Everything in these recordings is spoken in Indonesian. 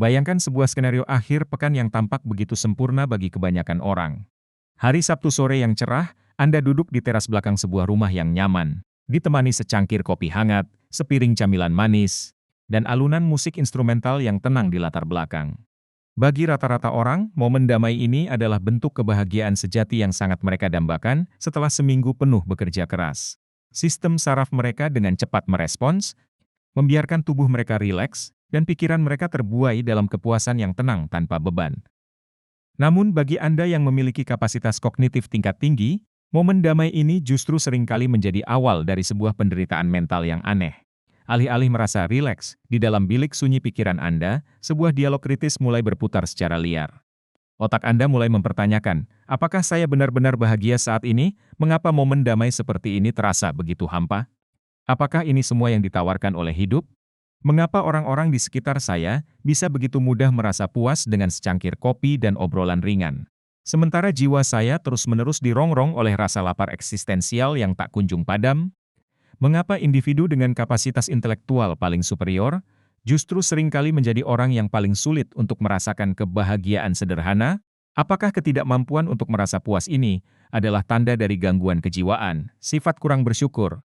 Bayangkan sebuah skenario akhir pekan yang tampak begitu sempurna bagi kebanyakan orang. Hari Sabtu sore yang cerah, Anda duduk di teras belakang sebuah rumah yang nyaman, ditemani secangkir kopi hangat, sepiring camilan manis, dan alunan musik instrumental yang tenang di latar belakang. Bagi rata-rata orang, momen damai ini adalah bentuk kebahagiaan sejati yang sangat mereka dambakan setelah seminggu penuh bekerja keras. Sistem saraf mereka dengan cepat merespons, membiarkan tubuh mereka rileks, dan pikiran mereka terbuai dalam kepuasan yang tenang tanpa beban. Namun bagi Anda yang memiliki kapasitas kognitif tingkat tinggi, momen damai ini justru seringkali menjadi awal dari sebuah penderitaan mental yang aneh. Alih-alih merasa rileks, di dalam bilik sunyi pikiran Anda, sebuah dialog kritis mulai berputar secara liar. Otak Anda mulai mempertanyakan, apakah saya benar-benar bahagia saat ini? Mengapa momen damai seperti ini terasa begitu hampa? Apakah ini semua yang ditawarkan oleh hidup? Mengapa orang-orang di sekitar saya bisa begitu mudah merasa puas dengan secangkir kopi dan obrolan ringan? Sementara jiwa saya terus-menerus dirongrong oleh rasa lapar eksistensial yang tak kunjung padam? Mengapa individu dengan kapasitas intelektual paling superior justru seringkali menjadi orang yang paling sulit untuk merasakan kebahagiaan sederhana? Apakah ketidakmampuan untuk merasa puas ini adalah tanda dari gangguan kejiwaan, sifat kurang bersyukur,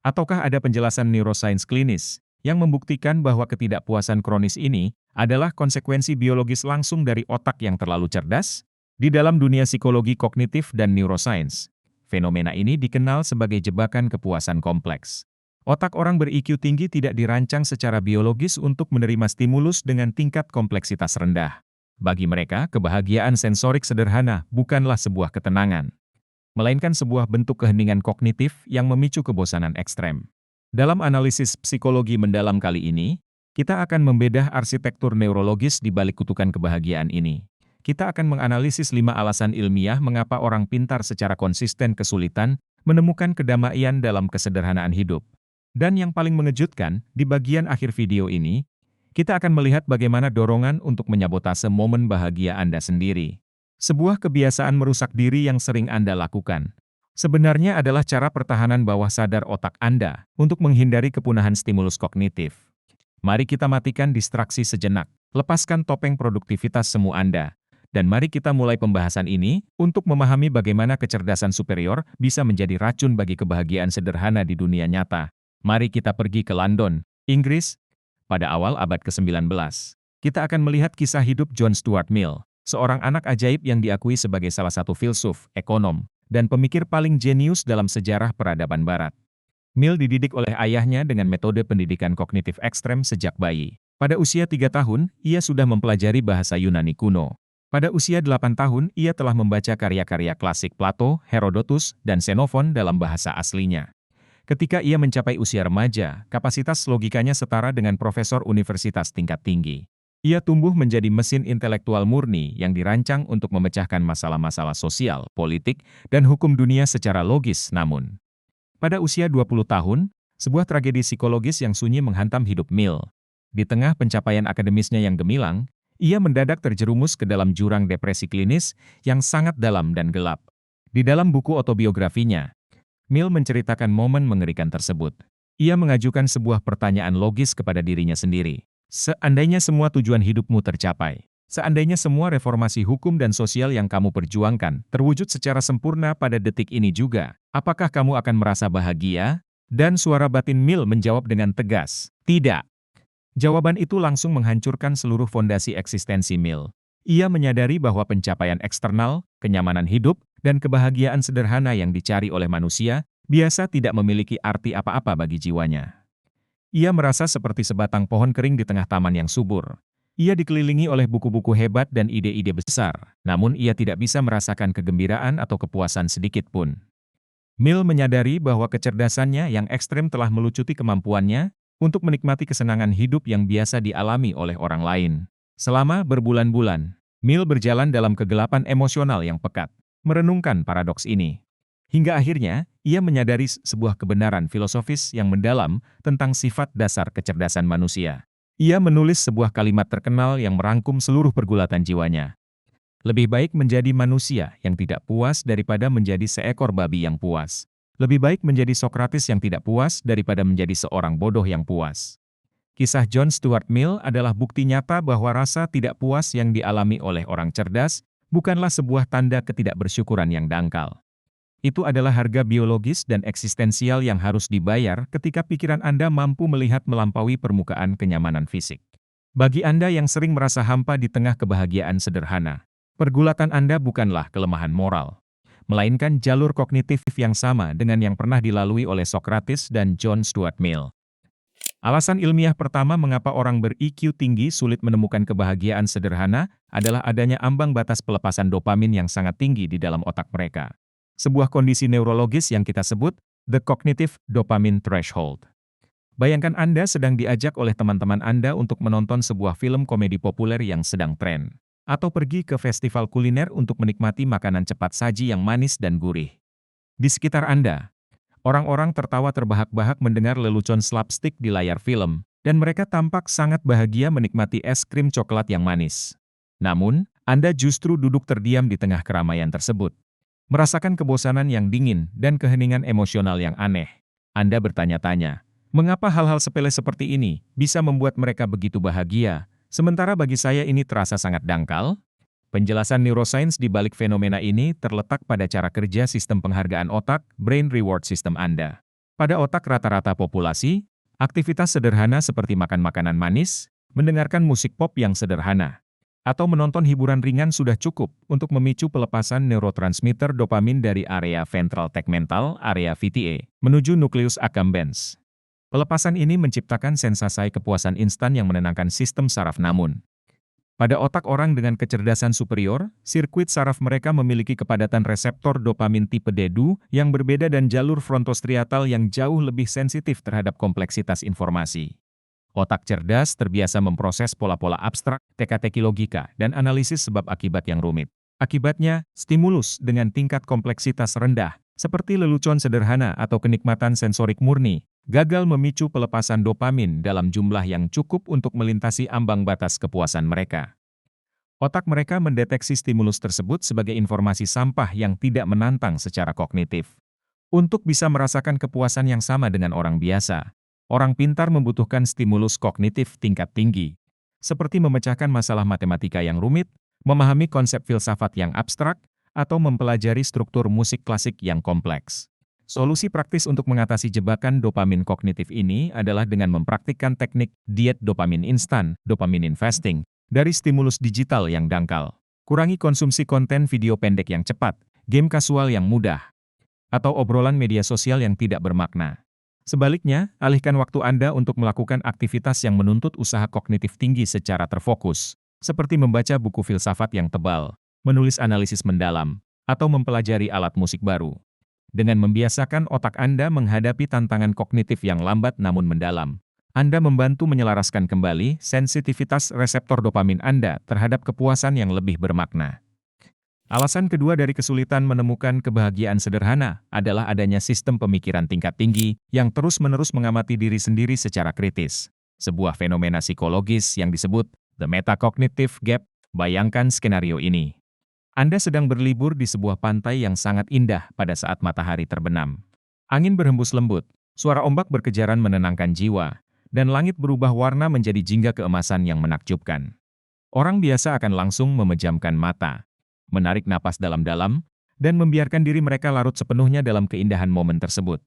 ataukah ada penjelasan neuroscience klinis yang membuktikan bahwa ketidakpuasan kronis ini adalah konsekuensi biologis langsung dari otak yang terlalu cerdas? Di dalam dunia psikologi kognitif dan neuroscience, fenomena ini dikenal sebagai jebakan kepuasan kompleks. Otak orang ber-IQ tinggi tidak dirancang secara biologis untuk menerima stimulus dengan tingkat kompleksitas rendah. Bagi mereka, kebahagiaan sensorik sederhana bukanlah sebuah ketenangan, melainkan sebuah bentuk keheningan kognitif yang memicu kebosanan ekstrem. Dalam analisis psikologi mendalam kali ini, kita akan membedah arsitektur neurologis di balik kutukan kebahagiaan ini. Kita akan menganalisis 5 alasan ilmiah mengapa orang pintar secara konsisten kesulitan menemukan kedamaian dalam kesederhanaan hidup. Dan yang paling mengejutkan, di bagian akhir video ini, kita akan melihat bagaimana dorongan untuk menyabotase momen bahagia Anda sendiri. Sebuah kebiasaan merusak diri yang sering Anda lakukan sebenarnya adalah cara pertahanan bawah sadar otak Anda untuk menghindari kepunahan stimulus kognitif. Mari kita matikan distraksi sejenak, lepaskan topeng produktivitas semu Anda, dan mari kita mulai pembahasan ini untuk memahami bagaimana kecerdasan superior bisa menjadi racun bagi kebahagiaan sederhana di dunia nyata. Mari kita pergi ke London, Inggris, pada awal abad ke-19. Kita akan melihat kisah hidup John Stuart Mill, seorang anak ajaib yang diakui sebagai salah satu filsuf, ekonom, dan pemikir paling jenius dalam sejarah peradaban Barat. Mill dididik oleh ayahnya dengan metode pendidikan kognitif ekstrem sejak bayi. Pada usia 3 tahun, ia sudah mempelajari bahasa Yunani kuno. Pada usia 8 tahun, ia telah membaca karya-karya klasik Plato, Herodotus, dan Xenophon dalam bahasa aslinya. Ketika ia mencapai usia remaja, kapasitas logikanya setara dengan profesor universitas tingkat tinggi. Ia tumbuh menjadi mesin intelektual murni yang dirancang untuk memecahkan masalah-masalah sosial, politik, dan hukum dunia secara logis. Namun, pada usia 20 tahun, sebuah tragedi psikologis yang sunyi menghantam hidup Mill. Di tengah pencapaian akademisnya yang gemilang, ia mendadak terjerumus ke dalam jurang depresi klinis yang sangat dalam dan gelap. Di dalam buku autobiografinya, Mill menceritakan momen mengerikan tersebut. Ia mengajukan sebuah pertanyaan logis kepada dirinya sendiri. Seandainya semua tujuan hidupmu tercapai, seandainya semua reformasi hukum dan sosial yang kamu perjuangkan terwujud secara sempurna pada detik ini juga, apakah kamu akan merasa bahagia? Dan suara batin Mill menjawab dengan tegas, tidak. Jawaban itu langsung menghancurkan seluruh fondasi eksistensi Mill. Ia menyadari bahwa pencapaian eksternal, kenyamanan hidup, dan kebahagiaan sederhana yang dicari oleh manusia, biasa tidak memiliki arti apa-apa bagi jiwanya. Ia merasa seperti sebatang pohon kering di tengah taman yang subur. Ia dikelilingi oleh buku-buku hebat dan ide-ide besar, namun ia tidak bisa merasakan kegembiraan atau kepuasan sedikit pun. Mill menyadari bahwa kecerdasannya yang ekstrem telah melucuti kemampuannya untuk menikmati kesenangan hidup yang biasa dialami oleh orang lain. Selama berbulan-bulan, Mill berjalan dalam kegelapan emosional yang pekat, merenungkan paradoks ini. Hingga akhirnya, ia menyadari sebuah kebenaran filosofis yang mendalam tentang sifat dasar kecerdasan manusia. Ia menulis sebuah kalimat terkenal yang merangkum seluruh pergulatan jiwanya. Lebih baik menjadi manusia yang tidak puas daripada menjadi seekor babi yang puas. Lebih baik menjadi Sokrates yang tidak puas daripada menjadi seorang bodoh yang puas. Kisah John Stuart Mill adalah bukti nyata bahwa rasa tidak puas yang dialami oleh orang cerdas bukanlah sebuah tanda ketidakbersyukuran yang dangkal. Itu adalah harga biologis dan eksistensial yang harus dibayar ketika pikiran Anda mampu melihat melampaui permukaan kenyamanan fisik. Bagi Anda yang sering merasa hampa di tengah kebahagiaan sederhana, pergulatan Anda bukanlah kelemahan moral, melainkan jalur kognitif yang sama dengan yang pernah dilalui oleh Socrates dan John Stuart Mill. Alasan ilmiah pertama mengapa orang ber-IQ tinggi sulit menemukan kebahagiaan sederhana adalah adanya ambang batas pelepasan dopamin yang sangat tinggi di dalam otak mereka. Sebuah kondisi neurologis yang kita sebut the cognitive dopamine threshold. Bayangkan Anda sedang diajak oleh teman-teman Anda untuk menonton sebuah film komedi populer yang sedang tren, atau pergi ke festival kuliner untuk menikmati makanan cepat saji yang manis dan gurih. Di sekitar Anda, orang-orang tertawa terbahak-bahak mendengar lelucon slapstick di layar film, dan mereka tampak sangat bahagia menikmati es krim coklat yang manis. Namun, Anda justru duduk terdiam di tengah keramaian tersebut, merasakan kebosanan yang dingin dan keheningan emosional yang aneh. Anda bertanya-tanya, mengapa hal-hal sepele seperti ini bisa membuat mereka begitu bahagia, sementara bagi saya ini terasa sangat dangkal? Penjelasan neuroscience di balik fenomena ini terletak pada cara kerja sistem penghargaan otak, brain reward system Anda. Pada otak rata-rata populasi, aktivitas sederhana seperti makan makanan manis, mendengarkan musik pop yang sederhana, atau menonton hiburan ringan sudah cukup untuk memicu pelepasan neurotransmitter dopamin dari area ventral tegmental, area VTA, menuju nukleus accumbens. Pelepasan ini menciptakan sensasi kepuasan instan yang menenangkan sistem saraf namun, pada otak orang dengan kecerdasan superior, sirkuit saraf mereka memiliki kepadatan reseptor dopamin tipe D2 yang berbeda dan jalur frontostriatal yang jauh lebih sensitif terhadap kompleksitas informasi. Otak cerdas terbiasa memproses pola-pola abstrak, teka-teki logika, dan analisis sebab akibat yang rumit. Akibatnya, stimulus dengan tingkat kompleksitas rendah, seperti lelucon sederhana atau kenikmatan sensorik murni, gagal memicu pelepasan dopamin dalam jumlah yang cukup untuk melintasi ambang batas kepuasan mereka. Otak mereka mendeteksi stimulus tersebut sebagai informasi sampah yang tidak menantang secara kognitif. Untuk bisa merasakan kepuasan yang sama dengan orang biasa, orang pintar membutuhkan stimulus kognitif tingkat tinggi, seperti memecahkan masalah matematika yang rumit, memahami konsep filsafat yang abstrak, atau mempelajari struktur musik klasik yang kompleks. Solusi praktis untuk mengatasi jebakan dopamin kognitif ini adalah dengan mempraktikkan teknik diet dopamin instan, dopamine fasting, dari stimulus digital yang dangkal. Kurangi konsumsi konten video pendek yang cepat, game kasual yang mudah, atau obrolan media sosial yang tidak bermakna. Sebaliknya, alihkan waktu Anda untuk melakukan aktivitas yang menuntut usaha kognitif tinggi secara terfokus, seperti membaca buku filsafat yang tebal, menulis analisis mendalam, atau mempelajari alat musik baru. Dengan membiasakan otak Anda menghadapi tantangan kognitif yang lambat namun mendalam, Anda membantu menyelaraskan kembali sensitivitas reseptor dopamin Anda terhadap kepuasan yang lebih bermakna. Alasan kedua dari kesulitan menemukan kebahagiaan sederhana adalah adanya sistem pemikiran tingkat tinggi yang terus-menerus mengamati diri sendiri secara kritis. Sebuah fenomena psikologis yang disebut the metacognitive gap. Bayangkan skenario ini. Anda sedang berlibur di sebuah pantai yang sangat indah pada saat matahari terbenam. Angin berhembus lembut, suara ombak berkejaran menenangkan jiwa, dan langit berubah warna menjadi jingga keemasan yang menakjubkan. Orang biasa akan langsung memejamkan mata, menarik napas dalam-dalam, dan membiarkan diri mereka larut sepenuhnya dalam keindahan momen tersebut.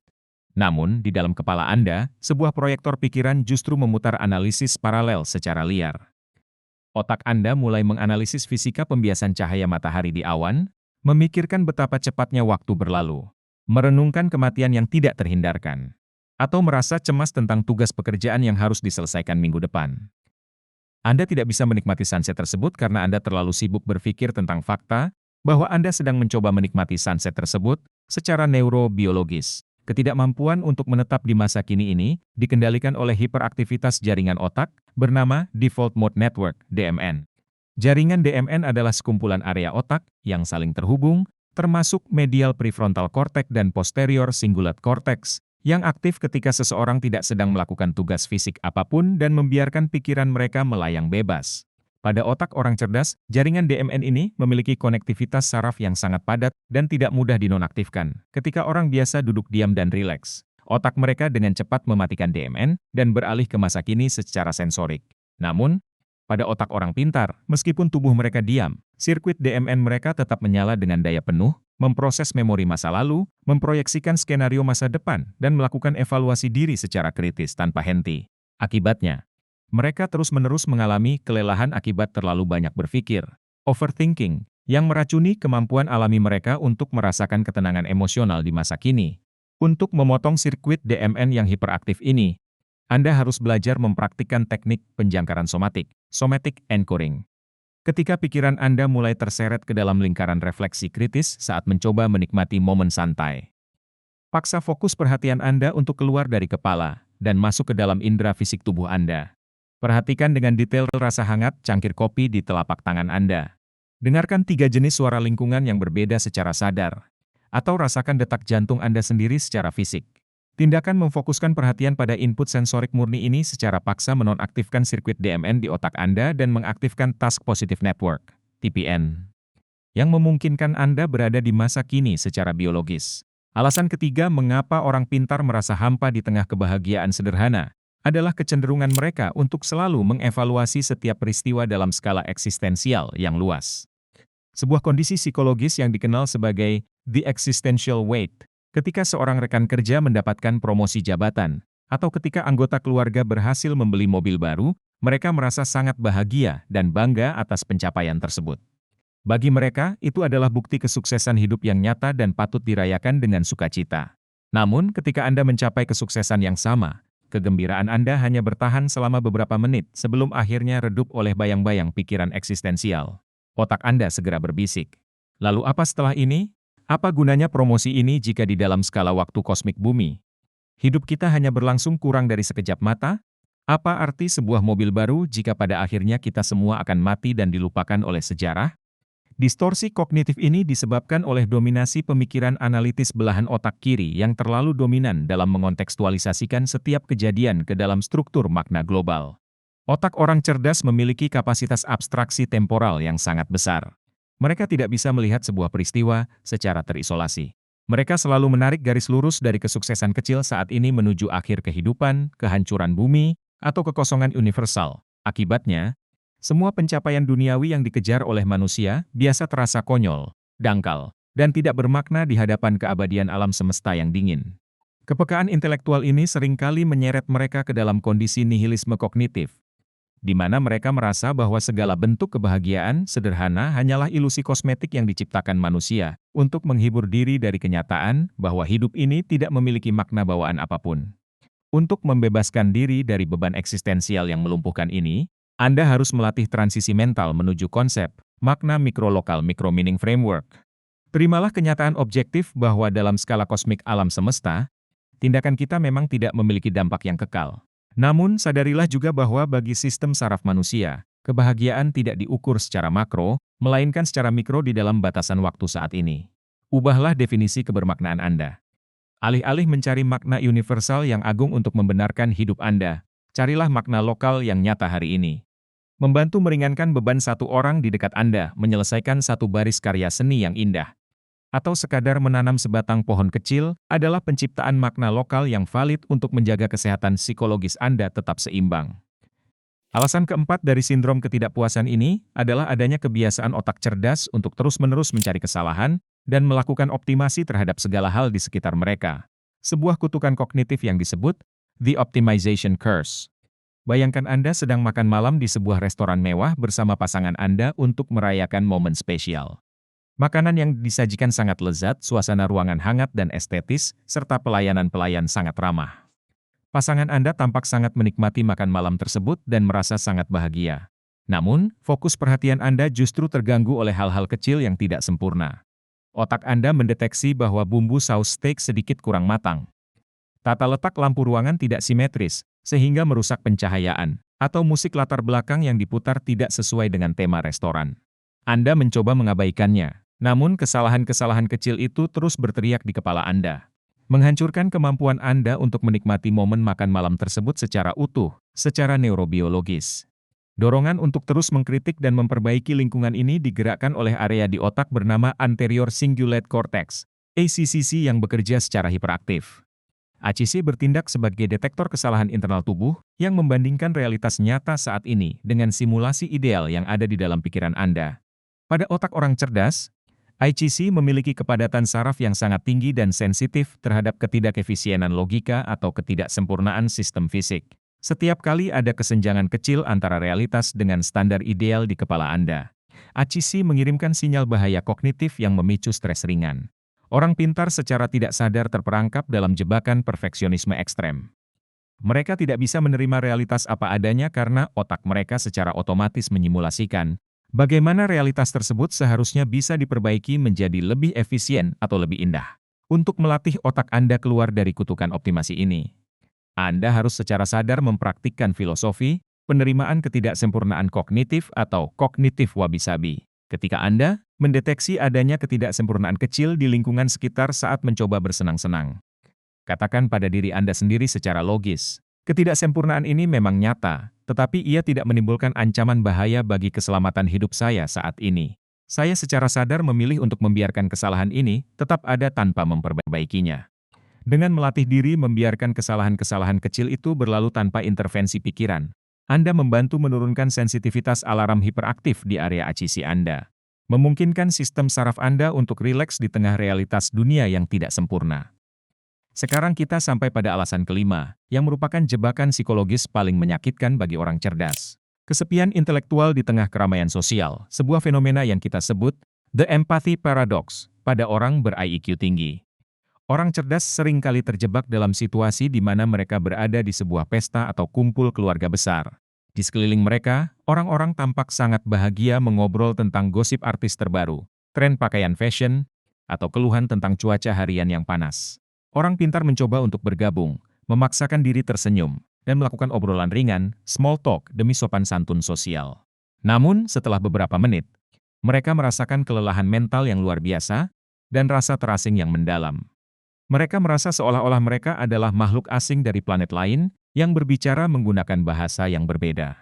Namun, di dalam kepala Anda, sebuah proyektor pikiran justru memutar analisis paralel secara liar. Otak Anda mulai menganalisis fisika pembiasan cahaya matahari di awan, memikirkan betapa cepatnya waktu berlalu, merenungkan kematian yang tidak terhindarkan, atau merasa cemas tentang tugas pekerjaan yang harus diselesaikan minggu depan. Anda tidak bisa menikmati sunset tersebut karena Anda terlalu sibuk berpikir tentang fakta bahwa Anda sedang mencoba menikmati sunset tersebut secara neurobiologis. Ketidakmampuan untuk menetap di masa kini ini dikendalikan oleh hiperaktivitas jaringan otak bernama Default Mode Network (DMN). Jaringan DMN adalah sekumpulan area otak yang saling terhubung, termasuk medial prefrontal cortex dan posterior cingulate cortex, yang aktif ketika seseorang tidak sedang melakukan tugas fisik apapun dan membiarkan pikiran mereka melayang bebas. Pada otak orang cerdas, jaringan DMN ini memiliki konektivitas saraf yang sangat padat dan tidak mudah dinonaktifkan. Ketika orang biasa duduk diam dan rileks, Otak mereka dengan cepat mematikan DMN dan beralih ke masa kini secara sensorik. Namun, pada otak orang pintar, meskipun tubuh mereka diam, sirkuit DMN mereka tetap menyala dengan daya penuh, memproses memori masa lalu, memproyeksikan skenario masa depan, dan melakukan evaluasi diri secara kritis tanpa henti. Akibatnya, mereka terus-menerus mengalami kelelahan akibat terlalu banyak berpikir, overthinking, yang meracuni kemampuan alami mereka untuk merasakan ketenangan emosional di masa kini. Untuk memotong sirkuit DMN yang hiperaktif ini, Anda harus belajar mempraktikkan teknik penjangkaran somatik, somatic anchoring. Ketika pikiran Anda mulai terseret ke dalam lingkaran refleksi kritis saat mencoba menikmati momen santai. Paksa fokus perhatian Anda untuk keluar dari kepala dan masuk ke dalam indera fisik tubuh Anda. Perhatikan dengan detail rasa hangat cangkir kopi di telapak tangan Anda. Dengarkan 3 jenis suara lingkungan yang berbeda secara sadar, atau rasakan detak jantung Anda sendiri secara fisik. Tindakan memfokuskan perhatian pada input sensorik murni ini secara paksa menonaktifkan sirkuit DMN di otak Anda dan mengaktifkan Task Positive Network, TPN, yang memungkinkan Anda berada di masa kini secara biologis. Alasan ketiga mengapa orang pintar merasa hampa di tengah kebahagiaan sederhana, adalah kecenderungan mereka untuk selalu mengevaluasi setiap peristiwa dalam skala eksistensial yang luas. Sebuah kondisi psikologis yang dikenal sebagai the existential weight, ketika seorang rekan kerja mendapatkan promosi jabatan, atau ketika anggota keluarga berhasil membeli mobil baru, mereka merasa sangat bahagia dan bangga atas pencapaian tersebut. Bagi mereka, itu adalah bukti kesuksesan hidup yang nyata dan patut dirayakan dengan sukacita. Namun, ketika Anda mencapai kesuksesan yang sama, kegembiraan Anda hanya bertahan selama beberapa menit sebelum akhirnya redup oleh bayang-bayang pikiran eksistensial. Otak Anda segera berbisik. Lalu apa setelah ini? Apa gunanya promosi ini jika di dalam skala waktu kosmik bumi? Hidup kita hanya berlangsung kurang dari sekejap mata? Apa arti sebuah mobil baru jika pada akhirnya kita semua akan mati dan dilupakan oleh sejarah? Distorsi kognitif ini disebabkan oleh dominasi pemikiran analitis belahan otak kiri yang terlalu dominan dalam mengontekstualisasikan setiap kejadian ke dalam struktur makna global. Otak orang cerdas memiliki kapasitas abstraksi temporal yang sangat besar. Mereka tidak bisa melihat sebuah peristiwa secara terisolasi. Mereka selalu menarik garis lurus dari kesuksesan kecil saat ini menuju akhir kehidupan, kehancuran bumi, atau kekosongan universal. Akibatnya, semua pencapaian duniawi yang dikejar oleh manusia biasa terasa konyol, dangkal, dan tidak bermakna di hadapan keabadian alam semesta yang dingin. Kepekaan intelektual ini seringkali menyeret mereka ke dalam kondisi nihilisme kognitif, di mana mereka merasa bahwa segala bentuk kebahagiaan sederhana hanyalah ilusi kosmetik yang diciptakan manusia, untuk menghibur diri dari kenyataan bahwa hidup ini tidak memiliki makna bawaan apapun. Untuk membebaskan diri dari beban eksistensial yang melumpuhkan ini, Anda harus melatih transisi mental menuju konsep, makna mikrolokal micro-meaning framework. Terimalah kenyataan objektif bahwa dalam skala kosmik alam semesta, tindakan kita memang tidak memiliki dampak yang kekal. Namun, sadarilah juga bahwa bagi sistem saraf manusia, kebahagiaan tidak diukur secara makro, melainkan secara mikro di dalam batasan waktu saat ini. Ubahlah definisi kebermaknaan Anda. Alih-alih mencari makna universal yang agung untuk membenarkan hidup Anda, carilah makna lokal yang nyata hari ini. Membantu meringankan beban satu orang di dekat Anda menyelesaikan satu baris karya seni yang indah, atau sekadar menanam sebatang pohon kecil, adalah penciptaan makna lokal yang valid untuk menjaga kesehatan psikologis Anda tetap seimbang. Alasan keempat dari sindrom ketidakpuasan ini adalah adanya kebiasaan otak cerdas untuk terus-menerus mencari kesalahan dan melakukan optimasi terhadap segala hal di sekitar mereka. Sebuah kutukan kognitif yang disebut the optimization curse. Bayangkan Anda sedang makan malam di sebuah restoran mewah bersama pasangan Anda untuk merayakan momen spesial. Makanan yang disajikan sangat lezat, suasana ruangan hangat dan estetis, serta pelayanan-pelayan sangat ramah. Pasangan Anda tampak sangat menikmati makan malam tersebut dan merasa sangat bahagia. Namun, fokus perhatian Anda justru terganggu oleh hal-hal kecil yang tidak sempurna. Otak Anda mendeteksi bahwa bumbu saus steak sedikit kurang matang. Tata letak lampu ruangan tidak simetris, sehingga merusak pencahayaan, atau musik latar belakang yang diputar tidak sesuai dengan tema restoran. Anda mencoba mengabaikannya. Namun kesalahan-kesalahan kecil itu terus berteriak di kepala Anda, menghancurkan kemampuan Anda untuk menikmati momen makan malam tersebut secara utuh, secara neurobiologis. Dorongan untuk terus mengkritik dan memperbaiki lingkungan ini digerakkan oleh area di otak bernama anterior cingulate cortex, ACCC yang bekerja secara hiperaktif. HCC bertindak sebagai detektor kesalahan internal tubuh yang membandingkan realitas nyata saat ini dengan simulasi ideal yang ada di dalam pikiran Anda. Pada otak orang cerdas, HCC memiliki kepadatan saraf yang sangat tinggi dan sensitif terhadap ketidakefisienan logika atau ketidaksempurnaan sistem fisik. Setiap kali ada kesenjangan kecil antara realitas dengan standar ideal di kepala Anda, HCC mengirimkan sinyal bahaya kognitif yang memicu stres ringan. Orang pintar secara tidak sadar terperangkap dalam jebakan perfeksionisme ekstrem. Mereka tidak bisa menerima realitas apa adanya karena otak mereka secara otomatis menyimulasikan bagaimana realitas tersebut seharusnya bisa diperbaiki menjadi lebih efisien atau lebih indah. Untuk melatih otak Anda keluar dari kutukan optimasi ini, Anda harus secara sadar mempraktikkan filosofi penerimaan ketidaksempurnaan kognitif atau kognitif wabi-sabi. Ketika Anda mendeteksi adanya ketidaksempurnaan kecil di lingkungan sekitar saat mencoba bersenang-senang, katakan pada diri Anda sendiri secara logis, ketidaksempurnaan ini memang nyata, tetapi ia tidak menimbulkan ancaman bahaya bagi keselamatan hidup saya saat ini. Saya secara sadar memilih untuk membiarkan kesalahan ini tetap ada tanpa memperbaikinya. Dengan melatih diri membiarkan kesalahan-kesalahan kecil itu berlalu tanpa intervensi pikiran, Anda membantu menurunkan sensitivitas alarm hiperaktif di area HCC Anda, memungkinkan sistem saraf Anda untuk rileks di tengah realitas dunia yang tidak sempurna. Sekarang kita sampai pada alasan kelima, yang merupakan jebakan psikologis paling menyakitkan bagi orang cerdas. Kesepian intelektual di tengah keramaian sosial, sebuah fenomena yang kita sebut the empathy paradox pada orang ber-IQ tinggi. Orang cerdas seringkali terjebak dalam situasi di mana mereka berada di sebuah pesta atau kumpul keluarga besar. Di sekeliling mereka, orang-orang tampak sangat bahagia mengobrol tentang gosip artis terbaru, tren pakaian fashion, atau keluhan tentang cuaca harian yang panas. Orang pintar mencoba untuk bergabung, memaksakan diri tersenyum, dan melakukan obrolan ringan, small talk demi sopan santun sosial. Namun, setelah beberapa menit, mereka merasakan kelelahan mental yang luar biasa, dan rasa terasing yang mendalam. Mereka merasa seolah-olah mereka adalah makhluk asing dari planet lain yang berbicara menggunakan bahasa yang berbeda.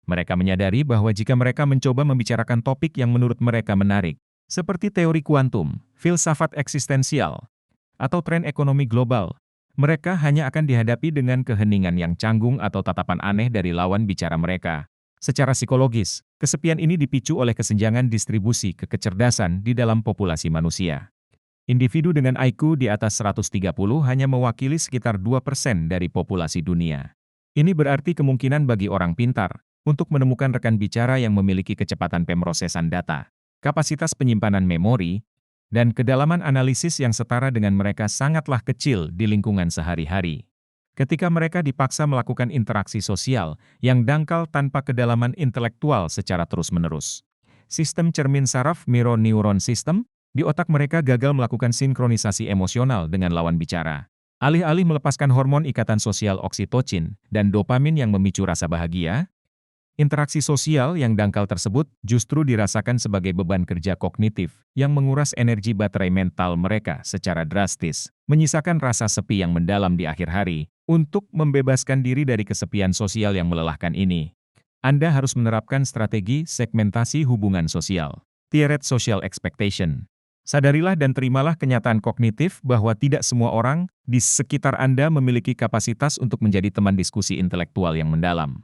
Mereka menyadari bahwa jika mereka mencoba membicarakan topik yang menurut mereka menarik, seperti teori kuantum, filsafat eksistensial, atau tren ekonomi global, mereka hanya akan dihadapi dengan keheningan yang canggung atau tatapan aneh dari lawan bicara mereka. Secara psikologis, kesepian ini dipicu oleh kesenjangan distribusi kecerdasan di dalam populasi manusia. Individu dengan IQ di atas 130 hanya mewakili sekitar 2% dari populasi dunia. Ini berarti kemungkinan bagi orang pintar untuk menemukan rekan bicara yang memiliki kecepatan pemrosesan data, kapasitas penyimpanan memori, dan kedalaman analisis yang setara dengan mereka sangatlah kecil di lingkungan sehari-hari. Ketika mereka dipaksa melakukan interaksi sosial yang dangkal tanpa kedalaman intelektual secara terus-menerus, sistem cermin saraf mirror neuron system di otak mereka gagal melakukan sinkronisasi emosional dengan lawan bicara. Alih-alih melepaskan hormon ikatan sosial oksitocin dan dopamin yang memicu rasa bahagia, interaksi sosial yang dangkal tersebut justru dirasakan sebagai beban kerja kognitif yang menguras energi baterai mental mereka secara drastis, menyisakan rasa sepi yang mendalam di akhir hari. Untuk membebaskan diri dari kesepian sosial yang melelahkan ini, Anda harus menerapkan strategi segmentasi hubungan sosial, tiered social expectation. Sadarilah dan terimalah kenyataan kognitif bahwa tidak semua orang di sekitar Anda memiliki kapasitas untuk menjadi teman diskusi intelektual yang mendalam.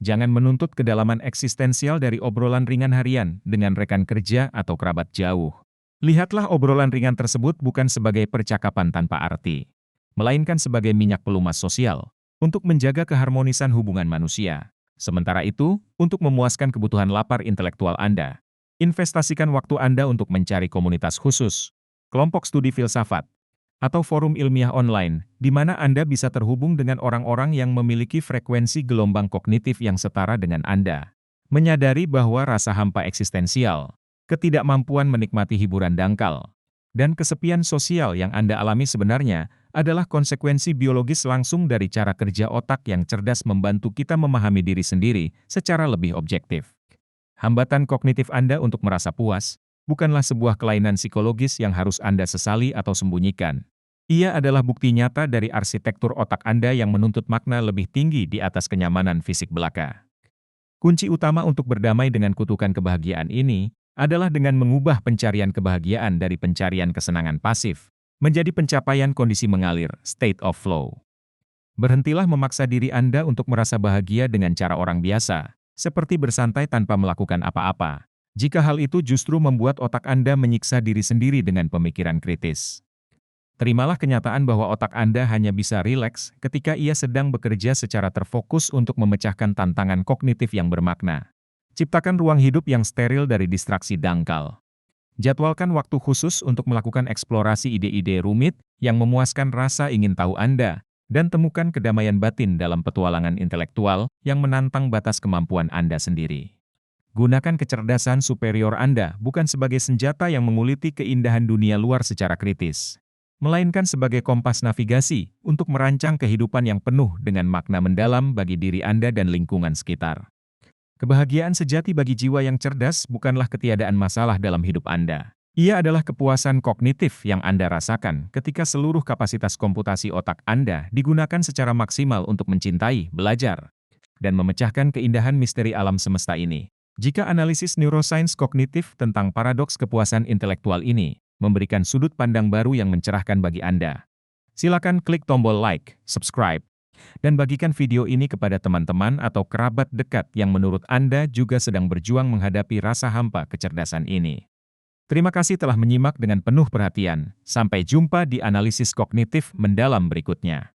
Jangan menuntut kedalaman eksistensial dari obrolan ringan harian dengan rekan kerja atau kerabat jauh. Lihatlah obrolan ringan tersebut bukan sebagai percakapan tanpa arti, melainkan sebagai minyak pelumas sosial untuk menjaga keharmonisan hubungan manusia. Sementara itu, untuk memuaskan kebutuhan lapar intelektual Anda, investasikan waktu Anda untuk mencari komunitas khusus, kelompok studi filsafat, atau forum ilmiah online, di mana Anda bisa terhubung dengan orang-orang yang memiliki frekuensi gelombang kognitif yang setara dengan Anda. Menyadari bahwa rasa hampa eksistensial, ketidakmampuan menikmati hiburan dangkal, dan kesepian sosial yang Anda alami sebenarnya adalah konsekuensi biologis langsung dari cara kerja otak yang cerdas membantu kita memahami diri sendiri secara lebih objektif. Hambatan kognitif Anda untuk merasa puas bukanlah sebuah kelainan psikologis yang harus Anda sesali atau sembunyikan. Ia adalah bukti nyata dari arsitektur otak Anda yang menuntut makna lebih tinggi di atas kenyamanan fisik belaka. Kunci utama untuk berdamai dengan kutukan kebahagiaan ini adalah dengan mengubah pencarian kebahagiaan dari pencarian kesenangan pasif menjadi pencapaian kondisi mengalir, state of flow. Berhentilah memaksa diri Anda untuk merasa bahagia dengan cara orang biasa, seperti bersantai tanpa melakukan apa-apa. Jika hal itu justru membuat otak Anda menyiksa diri sendiri dengan pemikiran kritis. Terimalah kenyataan bahwa otak Anda hanya bisa rileks ketika ia sedang bekerja secara terfokus untuk memecahkan tantangan kognitif yang bermakna. Ciptakan ruang hidup yang steril dari distraksi dangkal. Jadwalkan waktu khusus untuk melakukan eksplorasi ide-ide rumit yang memuaskan rasa ingin tahu Anda, dan temukan kedamaian batin dalam petualangan intelektual yang menantang batas kemampuan Anda sendiri. Gunakan kecerdasan superior Anda bukan sebagai senjata yang menguliti keindahan dunia luar secara kritis, melainkan sebagai kompas navigasi untuk merancang kehidupan yang penuh dengan makna mendalam bagi diri Anda dan lingkungan sekitar. Kebahagiaan sejati bagi jiwa yang cerdas bukanlah ketiadaan masalah dalam hidup Anda. Ia adalah kepuasan kognitif yang Anda rasakan ketika seluruh kapasitas komputasi otak Anda digunakan secara maksimal untuk mencintai, belajar, dan memecahkan keindahan misteri alam semesta ini. Jika analisis neuroscience kognitif tentang paradoks kepuasan intelektual ini memberikan sudut pandang baru yang mencerahkan bagi Anda, silakan klik tombol like, subscribe, dan bagikan video ini kepada teman-teman atau kerabat dekat yang menurut Anda juga sedang berjuang menghadapi rasa hampa kecerdasan ini. Terima kasih telah menyimak dengan penuh perhatian. Sampai jumpa di analisis kognitif mendalam berikutnya.